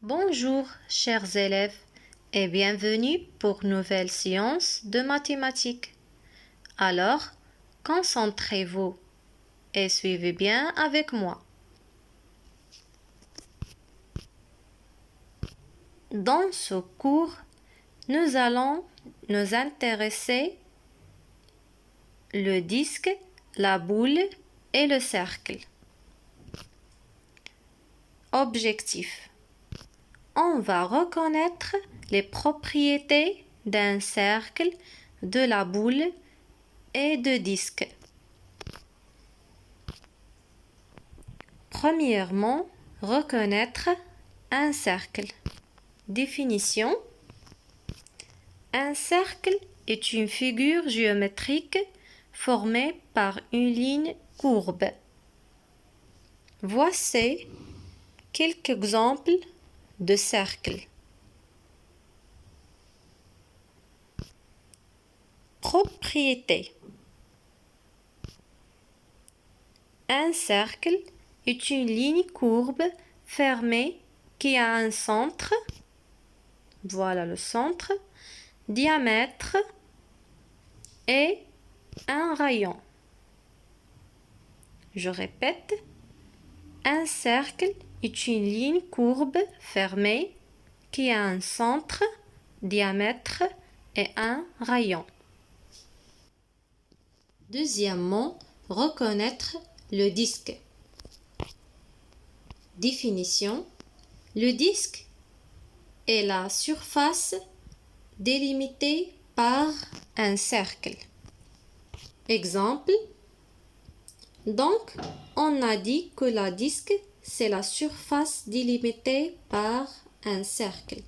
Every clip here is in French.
Bonjour, chers élèves, et bienvenue pour nouvelle séance de mathématiques. Alors, concentrez-vous et suivez bien avec moi. Dans ce cours, nous allons nous intéresser le disque, la boule et le cercle. Objectif. On va reconnaître les propriétés d'un cercle, de la boule et de disque. Premièrement, reconnaître un cercle. Définition. Un cercle est une figure géométrique formée par une ligne courbe. Voici quelques exemples de cercles. Propriété. Un cercle est une ligne courbe fermée qui a un centre, voilà le centre, diamètre et un rayon. Je répète, un cercle est une ligne courbe fermée qui a un centre, diamètre et un rayon. Deuxièmement, reconnaître le disque. Définition. Le disque est la surface délimitée par un cercle. Exemple. Donc, on a dit que le disque, c'est la surface délimitée par un cercle.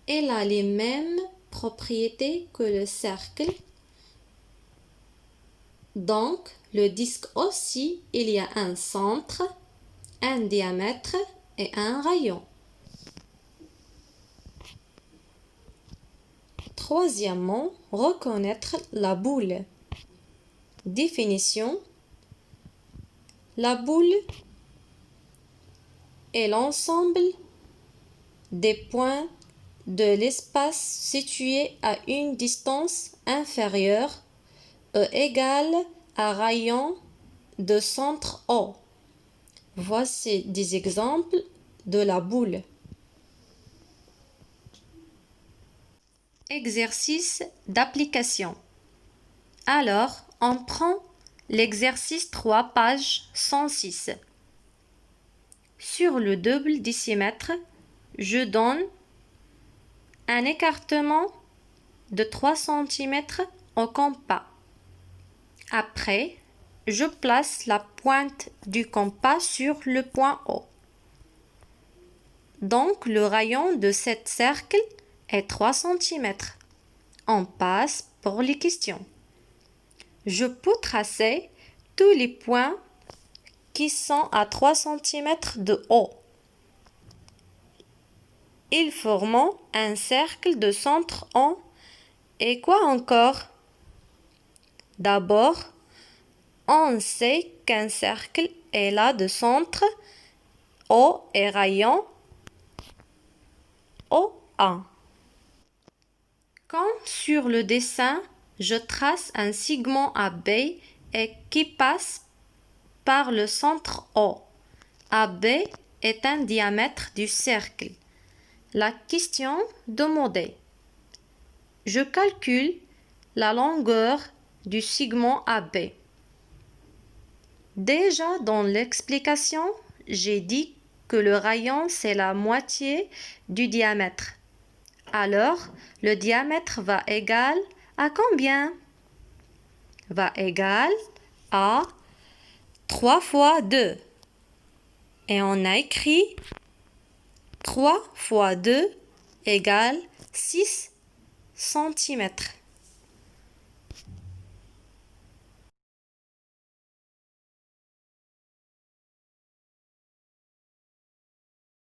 Elle a les mêmes propriétés que le cercle. Donc, le disque aussi, il y a un centre, un diamètre et un rayon. Troisièmement, reconnaître la boule. Définition. La boule est l'ensemble des points de l'espace situé à une distance inférieure ou égale à rayon de centre O. Voici des exemples de la boule. Exercice d'application. Alors, on prend l'exercice 3, page 106. Sur le double décimètre, je donne un écartement de 3 cm au compas. Après, je place la pointe du compas sur le point O. Donc, le rayon de ce cercle est 3 cm. On passe pour les questions. Je peux tracer tous les points qui sont à 3 cm de haut. Ils forment un cercle de centre O. Et quoi encore? D'abord, on sait qu'un cercle est là de centre O et rayon OA. Comme sur le dessin, je trace un segment AB et qui passe par le centre O. AB est un diamètre du cercle. La question demandée. Je calcule la longueur du segment AB. Déjà dans l'explication, j'ai dit que le rayon c'est la moitié du diamètre. Alors, le diamètre va égal à combien? Va égal à 3 fois 2. Et on a écrit 3 fois 2 égale 6 cm.